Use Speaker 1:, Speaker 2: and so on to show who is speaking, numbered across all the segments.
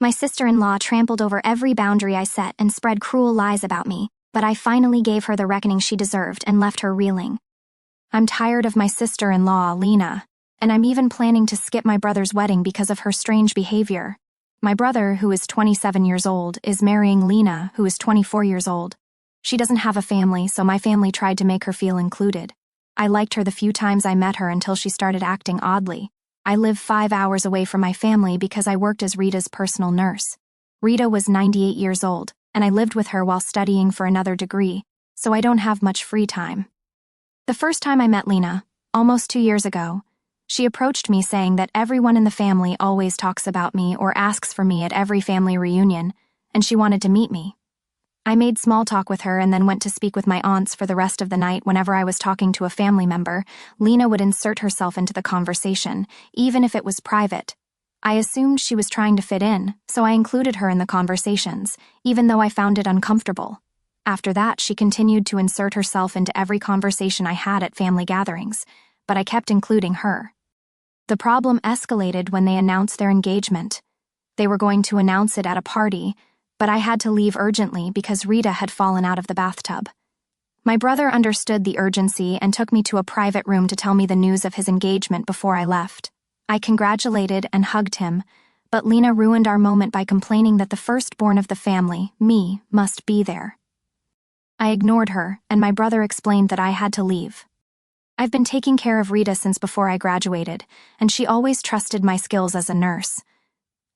Speaker 1: My sister-in-law trampled over every boundary I set and spread cruel lies about me, but I finally gave her the reckoning she deserved and left her reeling. I'm tired of my sister-in-law, Lena, and I'm even planning to skip my brother's wedding because of her strange behavior. My brother, who is 27 years old, is marrying Lena, who is 24 years old. She doesn't have a family, so my family tried to make her feel included. I liked her the few times I met her until she started acting oddly. I live 5 hours away from my family because I worked as Rita's personal nurse. Rita was 98 years old, and I lived with her while studying for another degree, so I don't have much free time. The first time I met Lena, almost 2 years ago, she approached me saying that everyone in the family always talks about me or asks for me at every family reunion, and she wanted to meet me. I made small talk with her and then went to speak with my aunts for the rest of the night. Whenever I was talking to a family member, Lena would insert herself into the conversation, even if it was private. I assumed she was trying to fit in, so I included her in the conversations, even though I found it uncomfortable. After that, she continued to insert herself into every conversation I had at family gatherings, but I kept including her. The problem escalated when they announced their engagement. They were going to announce it at a party, but I had to leave urgently because Rita had fallen out of the bathtub. My brother understood the urgency and took me to a private room to tell me the news of his engagement before I left. I congratulated and hugged him, but Lena ruined our moment by complaining that the firstborn of the family, me, must be there. I ignored her, and my brother explained that I had to leave. I've been taking care of Rita since before I graduated, and she always trusted my skills as a nurse.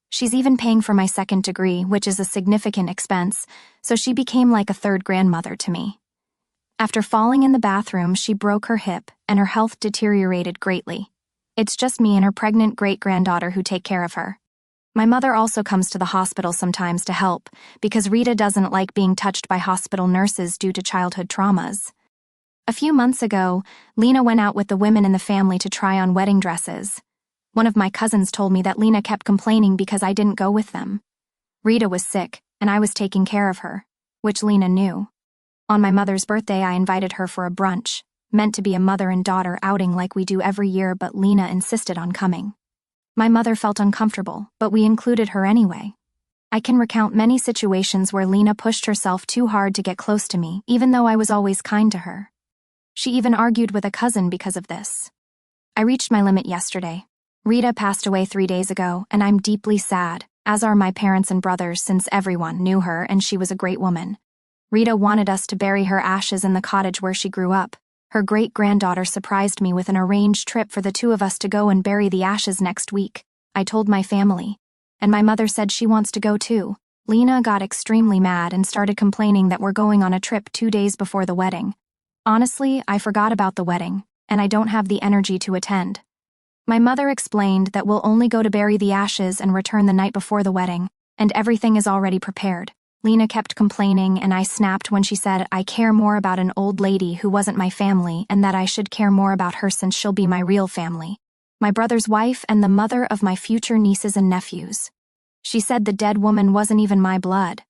Speaker 1: She's even paying for my second degree, which is a significant expense, so she became like a third grandmother to me. After falling in the bathroom, she broke her hip, and her health deteriorated greatly. It's just me and her pregnant great-granddaughter who take care of her. My mother also comes to the hospital sometimes to help, because Rita doesn't like being touched by hospital nurses due to childhood traumas. A few months ago, Lena went out with the women in the family to try on wedding dresses. One of my cousins told me that Lena kept complaining because I didn't go with them. Rita was sick, and I was taking care of her, which Lena knew. On my mother's birthday, I invited her for a brunch, meant to be a mother and daughter outing like we do every year, but Lena insisted on coming. My mother felt uncomfortable, but we included her anyway. I can recount many situations where Lena pushed herself too hard to get close to me, even though I was always kind to her. She even argued with a cousin because of this. I reached my limit yesterday. Rita passed away 3 days ago, and I'm deeply sad, as are my parents and brothers, since everyone knew her and she was a great woman. Rita wanted us to bury her ashes in the cottage where she grew up. Her great-granddaughter surprised me with an arranged trip for the two of us to go and bury the ashes next week. I told my family, and my mother said she wants to go too. Lena got extremely mad and started complaining that we're going on a trip 2 days before the wedding. Honestly, I forgot about the wedding, and I don't have the energy to attend. My mother explained that we'll only go to bury the ashes and return the night before the wedding, and everything is already prepared. Lena kept complaining, and I snapped when she said I care more about an old lady who wasn't my family and that I should care more about her since she'll be my real family, my brother's wife and the mother of my future nieces and nephews. She said the dead woman wasn't even my blood.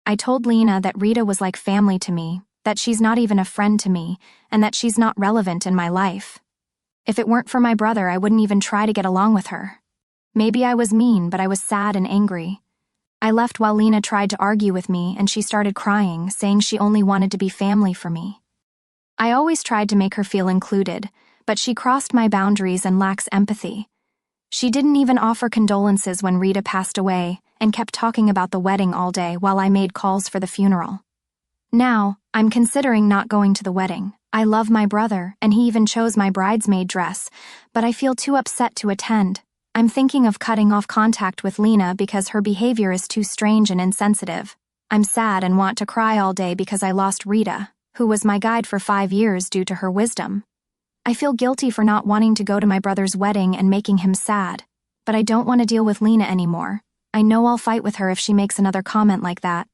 Speaker 1: I told Lena that Rita was like family to me, that she's not even a friend to me, and that she's not relevant in my life. If it weren't for my brother, I wouldn't even try to get along with her. Maybe I was mean, but I was sad and angry. I left while Lena tried to argue with me, and she started crying, saying she only wanted to be family for me. I always tried to make her feel included, but she crossed my boundaries and lacks empathy. She didn't even offer condolences when Rita passed away and kept talking about the wedding all day while I made calls for the funeral. Now, I'm considering not going to the wedding. I love my brother, and he even chose my bridesmaid dress, but I feel too upset to attend. I'm thinking of cutting off contact with Lena because her behavior is too strange and insensitive. I'm sad and want to cry all day because I lost Rita, who was my guide for 5 years due to her wisdom. I feel guilty for not wanting to go to my brother's wedding and making him sad, but I don't want to deal with Lena anymore. I know I'll fight with her if she makes another comment like that.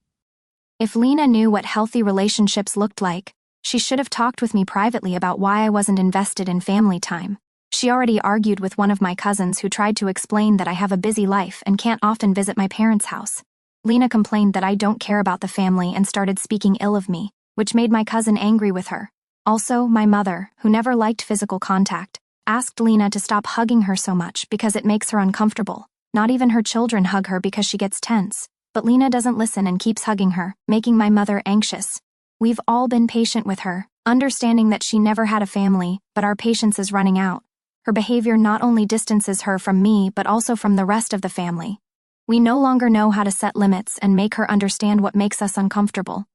Speaker 1: If Lena knew what healthy relationships looked like, she should have talked with me privately about why I wasn't invested in family time. She already argued with one of my cousins who tried to explain that I have a busy life and can't often visit my parents' house. Lena complained that I don't care about the family and started speaking ill of me, which made my cousin angry with her. Also, my mother, who never liked physical contact, asked Lena to stop hugging her so much because it makes her uncomfortable. Not even her children hug her because she gets tense. But Lena doesn't listen and keeps hugging her, making my mother anxious. We've all been patient with her, understanding that she never had a family, but our patience is running out. Her behavior not only distances her from me but also from the rest of the family. We no longer know how to set limits and make her understand what makes us uncomfortable.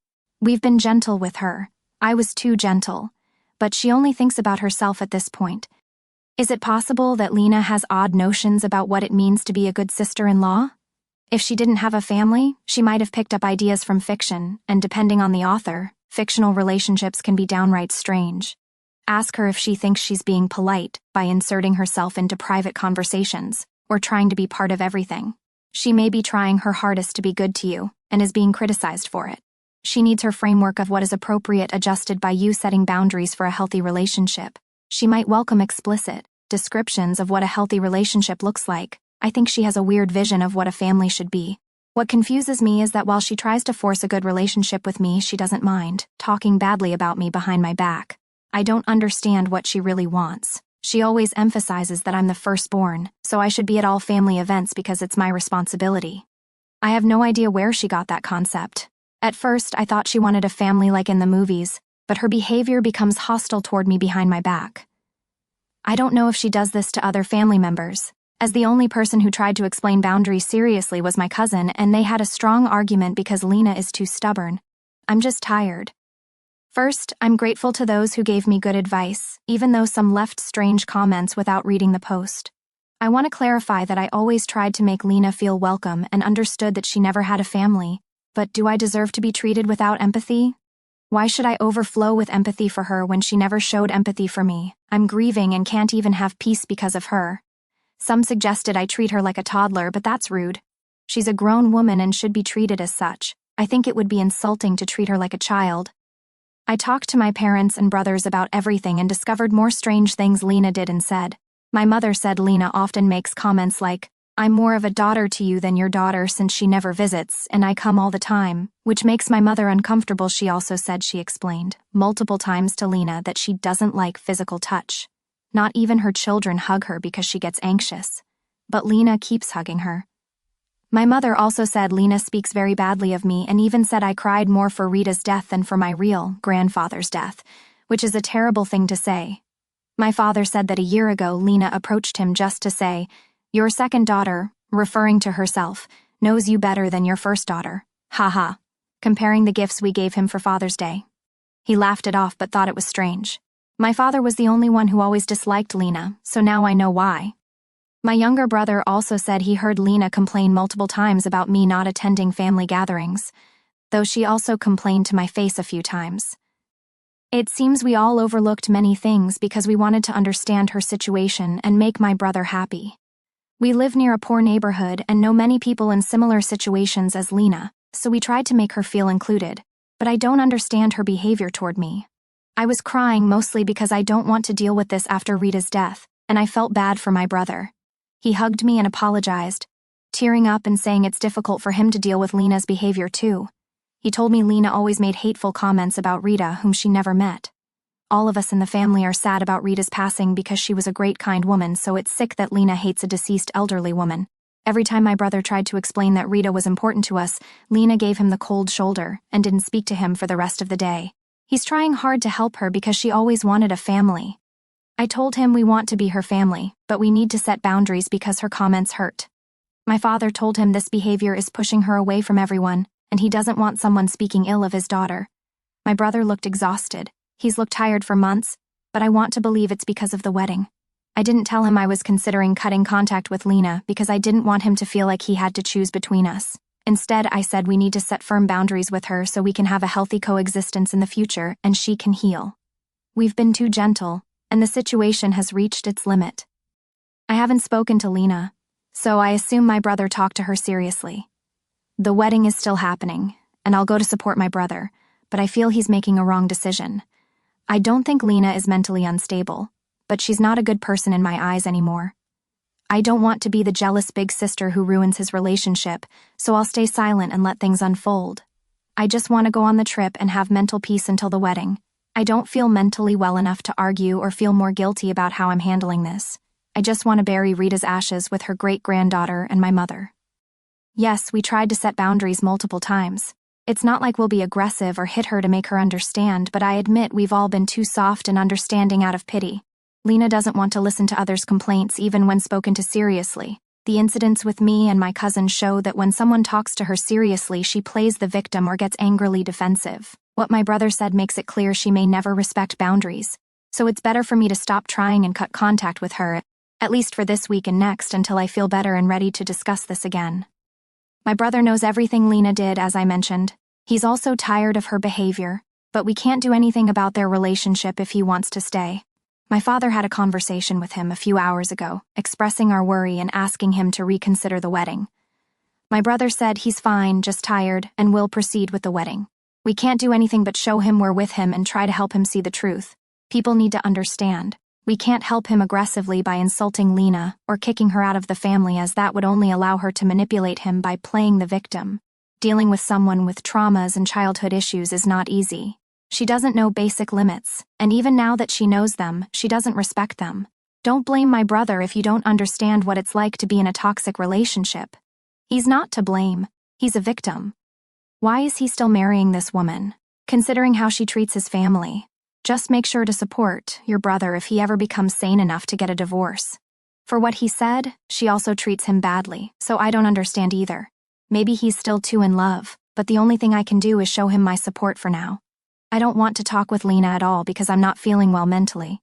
Speaker 1: We've been gentle with her. I was too gentle. But she only thinks about herself at this point. Is it possible that Lena has odd notions about what it means to be a good sister-in-law? If she didn't have a family, she might have picked up ideas from fiction, and depending on the author, fictional relationships can be downright strange. Ask her if she thinks she's being polite by inserting herself into private conversations, or trying to be part of everything. She may be trying her hardest to be good to you, and is being criticized for it. She needs her framework of what is appropriate adjusted by you setting boundaries for a healthy relationship. She might welcome explicit descriptions of what a healthy relationship looks like. I think she has a weird vision of what a family should be. What confuses me is that while she tries to force a good relationship with me, she doesn't mind talking badly about me behind my back. I don't understand what she really wants. She always emphasizes that I'm the firstborn, so I should be at all family events because it's my responsibility. I have no idea where she got that concept. At first, I thought she wanted a family like in the movies, but her behavior becomes hostile toward me behind my back. I don't know if she does this to other family members, as the only person who tried to explain boundaries seriously was my cousin, and they had a strong argument because Lena is too stubborn. I'm just tired. First, I'm grateful to those who gave me good advice, even though some left strange comments without reading the post. I want to clarify that I always tried to make Lena feel welcome and understood that she never had a family. But do I deserve to be treated without empathy? Why should I overflow with empathy for her when she never showed empathy for me? I'm grieving and can't even have peace because of her. Some suggested I treat her like a toddler, but that's rude. She's a grown woman and should be treated as such. I think it would be insulting to treat her like a child. I talked to my parents and brothers about everything and discovered more strange things Lena did and said. My mother said Lena often makes comments like, "I'm more of a daughter to you than your daughter since she never visits, and I come all the time," which makes my mother uncomfortable. She also said she explained multiple times to Lena that she doesn't like physical touch. Not even her children hug her because she gets anxious. But Lena keeps hugging her. My mother also said Lena speaks very badly of me and even said I cried more for Rita's death than for my real grandfather's death, which is a terrible thing to say. My father said that a year ago Lena approached him just to say, "Your second daughter," referring to herself, "knows you better than your first daughter. Ha," comparing the gifts we gave him for Father's Day. He laughed it off but thought it was strange. My father was the only one who always disliked Lena, so now I know why. My younger brother also said he heard Lena complain multiple times about me not attending family gatherings, though she also complained to my face a few times. It seems we all overlooked many things because we wanted to understand her situation and make my brother happy. We live near a poor neighborhood and know many people in similar situations as Lena, so we tried to make her feel included, but I don't understand her behavior toward me. I was crying mostly because I don't want to deal with this after Rita's death, and I felt bad for my brother. He hugged me and apologized, tearing up and saying it's difficult for him to deal with Lena's behavior too. He told me Lena always made hateful comments about Rita, whom she never met. All of us in the family are sad about Rita's passing because she was a great kind woman, so it's sick that Lena hates a deceased elderly woman. Every time my brother tried to explain that Rita was important to us, Lena gave him the cold shoulder and didn't speak to him for the rest of the day. He's trying hard to help her because she always wanted a family. I told him we want to be her family, but we need to set boundaries because her comments hurt. My father told him this behavior is pushing her away from everyone, and he doesn't want someone speaking ill of his daughter. My brother looked exhausted. He's looked tired for months, but I want to believe it's because of the wedding. I didn't tell him I was considering cutting contact with Lena because I didn't want him to feel like he had to choose between us. Instead, I said we need to set firm boundaries with her so we can have a healthy coexistence in the future and she can heal. We've been too gentle, and the situation has reached its limit. I haven't spoken to Lena, so I assume my brother talked to her seriously. The wedding is still happening, and I'll go to support my brother, but I feel he's making a wrong decision. I don't think Lena is mentally unstable, but she's not a good person in my eyes anymore. I don't want to be the jealous big sister who ruins his relationship, so I'll stay silent and let things unfold. I just want to go on the trip and have mental peace until the wedding. I don't feel mentally well enough to argue or feel more guilty about how I'm handling this. I just want to bury Rita's ashes with her great-granddaughter and my mother. Yes, we tried to set boundaries multiple times. It's not like we'll be aggressive or hit her to make her understand, but I admit we've all been too soft and understanding out of pity. Lena doesn't want to listen to others' complaints even when spoken to seriously. The incidents with me and my cousin show that when someone talks to her seriously, she plays the victim or gets angrily defensive. What my brother said makes it clear she may never respect boundaries. So it's better for me to stop trying and cut contact with her, at least for this week and next, until I feel better and ready to discuss this again. My brother knows everything Lena did, as I mentioned. He's also tired of her behavior, but we can't do anything about their relationship if he wants to stay. My father had a conversation with him a few hours ago, expressing our worry and asking him to reconsider the wedding. My brother said he's fine, just tired, and will proceed with the wedding. We can't do anything but show him we're with him and try to help him see the truth. People need to understand. We can't help him aggressively by insulting Lena or kicking her out of the family, as that would only allow her to manipulate him by playing the victim. Dealing with someone with traumas and childhood issues is not easy. She doesn't know basic limits, and even now that she knows them, she doesn't respect them. Don't blame my brother if you don't understand what it's like to be in a toxic relationship. He's not to blame. He's a victim. Why is he still marrying this woman, considering how she treats his family? Just make sure to support your brother if he ever becomes sane enough to get a divorce. For what he said, she also treats him badly, so I don't understand either. Maybe he's still too in love, but the only thing I can do is show him my support for now. I don't want to talk with Lena at all because I'm not feeling well mentally.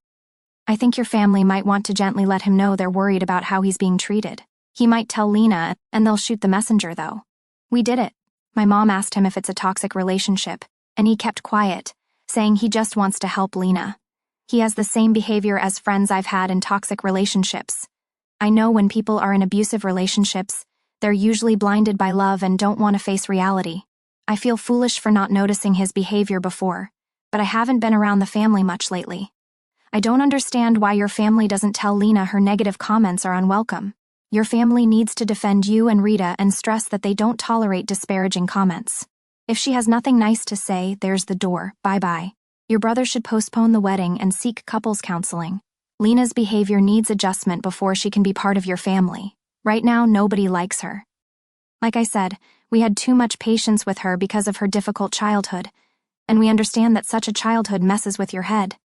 Speaker 1: I think your family might want to gently let him know they're worried about how he's being treated. He might tell Lena, and they'll shoot the messenger though. We did it. My mom asked him if it's a toxic relationship, and he kept quiet, saying he just wants to help Lena. He has the same behavior as friends I've had in toxic relationships. I know when people are in abusive relationships, they're usually blinded by love and don't want to face reality. I feel foolish for not noticing his behavior before, but I haven't been around the family much lately. I don't understand why your family doesn't tell Lena her negative comments are unwelcome. Your family needs to defend you and Rita and stress that they don't tolerate disparaging comments. If she has nothing nice to say, there's the door, bye-bye. Your brother should postpone the wedding and seek couples counseling. Lena's behavior needs adjustment before she can be part of your family. Right now, nobody likes her. Like I said, we had too much patience with her because of her difficult childhood, and we understand that such a childhood messes with your head.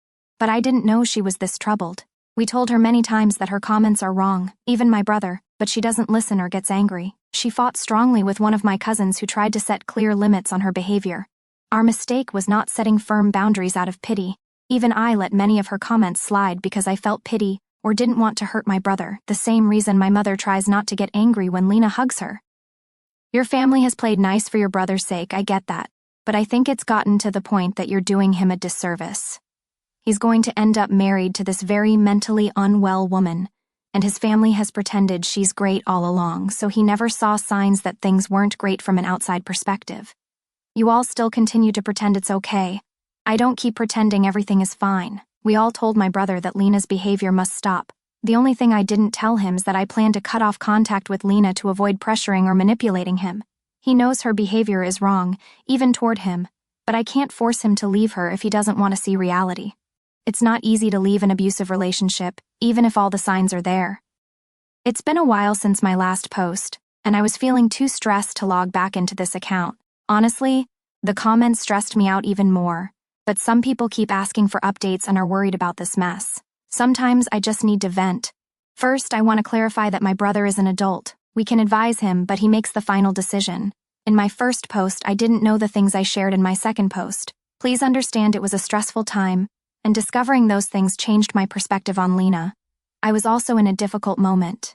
Speaker 1: But I didn't know she was this troubled. We told her many times that her comments are wrong, even my brother, but she doesn't listen or gets angry. She fought strongly with one of my cousins who tried to set clear limits on her behavior. Our mistake was not setting firm boundaries out of pity. Even I let many of her comments slide because I felt pity or didn't want to hurt my brother, the same reason my mother tries not to get angry when Lena hugs her. Your family has played nice for your brother's sake, I get that, but I think it's gotten to the point that you're doing him a disservice. He's going to end up married to this very mentally unwell woman, and his family has pretended she's great all along, so he never saw signs that things weren't great from an outside perspective. You all still continue to pretend it's okay. I don't keep pretending everything is fine. We all told my brother that Lena's behavior must stop. The only thing I didn't tell him is that I plan to cut off contact with Lena to avoid pressuring or manipulating him. He knows her behavior is wrong, even toward him, but I can't force him to leave her if he doesn't want to see reality. It's not easy to leave an abusive relationship, even if all the signs are there. It's been a while since my last post, and I was feeling too stressed to log back into this account. Honestly, the comments stressed me out even more, but some people keep asking for updates and are worried about this mess. Sometimes I just need to vent. First, I want to clarify that my brother is an adult. We can advise him, but he makes the final decision. In my first post, I didn't know the things I shared in my second post. Please understand it was a stressful time, and discovering those things changed my perspective on Lena. I was also in a difficult moment.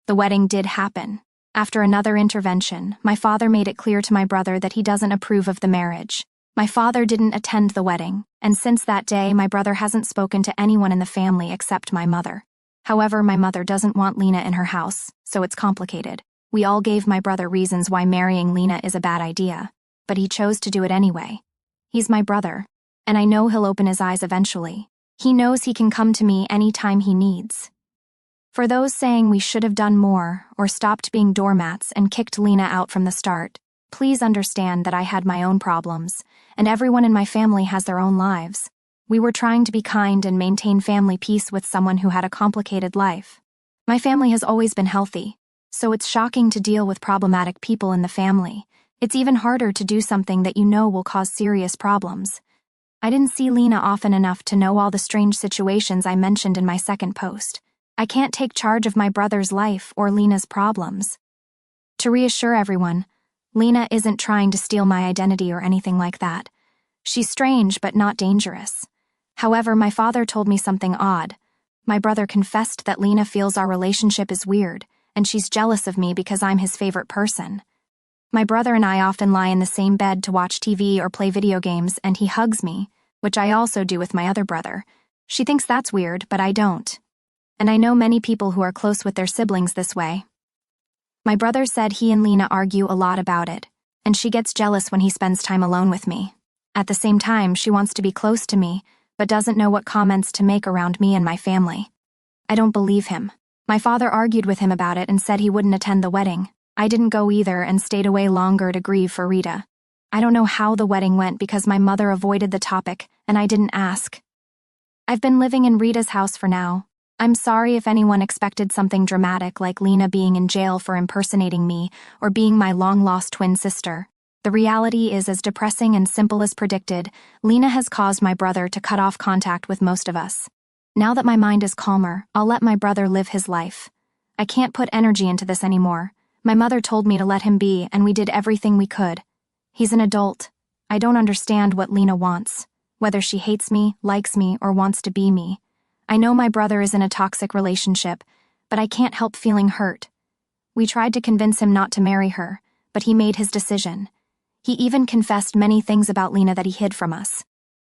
Speaker 1: The wedding did happen. After another intervention, my father made it clear to my brother that he doesn't approve of the marriage. My father didn't attend the wedding, and since that day, my brother hasn't spoken to anyone in the family except my mother. However, my mother doesn't want Lena in her house, so it's complicated. We all gave my brother reasons why marrying Lena is a bad idea, but he chose to do it anyway. He's my brother, and I know he'll open his eyes eventually. He knows he can come to me anytime he needs. For those saying we should have done more or stopped being doormats and kicked Lena out from the start, please understand that I had my own problems, and everyone in my family has their own lives. We were trying to be kind and maintain family peace with someone who had a complicated life. My family has always been healthy, so it's shocking to deal with problematic people in the family. It's even harder to do something that you know will cause serious problems. I didn't see Lena often enough to know all the strange situations I mentioned in my second post. I can't take charge of my brother's life or Lena's problems. To reassure everyone, Lena isn't trying to steal my identity or anything like that. She's strange but not dangerous. However, my father told me something odd. My brother confessed that Lena feels our relationship is weird, and she's jealous of me because I'm his favorite person. My brother and I often lie in the same bed to watch TV or play video games, and he hugs me, which I also do with my other brother. She thinks that's weird, but I don't. And I know many people who are close with their siblings this way. My brother said he and Lena argue a lot about it, and she gets jealous when he spends time alone with me. At the same time, she wants to be close to me, but doesn't know what comments to make around me and my family. I don't believe him. My father argued with him about it and said he wouldn't attend the wedding. I didn't go either and stayed away longer to grieve for Rita. I don't know how the wedding went because my mother avoided the topic and I didn't ask. I've been living in Rita's house for now. I'm sorry if anyone expected something dramatic like Lena being in jail for impersonating me or being my long-lost twin sister. The reality is as depressing and simple as predicted. Lena has caused my brother to cut off contact with most of us. Now that my mind is calmer, I'll let my brother live his life. I can't put energy into this anymore. My mother told me to let him be, and we did everything we could. He's an adult. I don't understand what Lena wants, whether she hates me, likes me, or wants to be me. I know my brother is in a toxic relationship, but I can't help feeling hurt. We tried to convince him not to marry her, but he made his decision. He even confessed many things about Lena that he hid from us.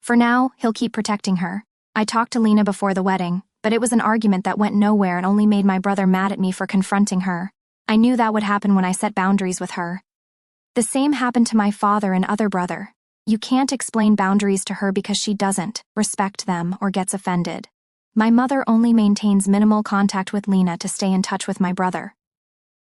Speaker 1: For now, he'll keep protecting her. I talked to Lena before the wedding, but it was an argument that went nowhere and only made my brother mad at me for confronting her. I knew that would happen when I set boundaries with her. The same happened to my father and other brother. You can't explain boundaries to her because she doesn't respect them or gets offended. My mother only maintains minimal contact with Lena to stay in touch with my brother.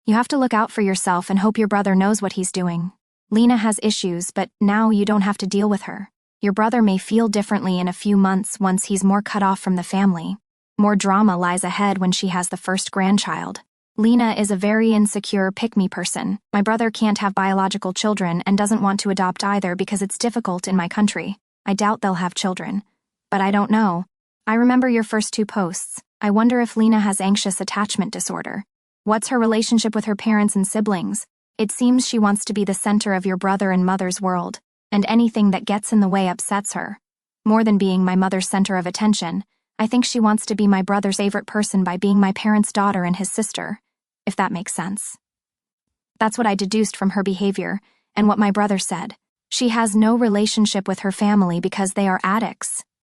Speaker 1: You have to look out for yourself and hope your brother knows what he's doing. Lena has issues, but now you don't have to deal with her. Your brother may feel differently in a few months once he's more cut off from the family. More drama lies ahead when she has the first grandchild. Lena is a very insecure, pick-me person. My brother can't have biological children and doesn't want to adopt either because it's difficult in my country. I doubt they'll have children. But I don't know. I remember your first two posts. I wonder if Lena has anxious attachment disorder. What's her relationship with her parents and siblings? It seems she wants to be the center of your brother and mother's world, and anything that gets in the way upsets her. More than being my mother's center of attention, I think she wants to be my brother's favorite person by being my parents' daughter and his sister, if that makes sense. That's what I deduced from her behavior and what my brother said. She has no relationship with her family because they are addicts.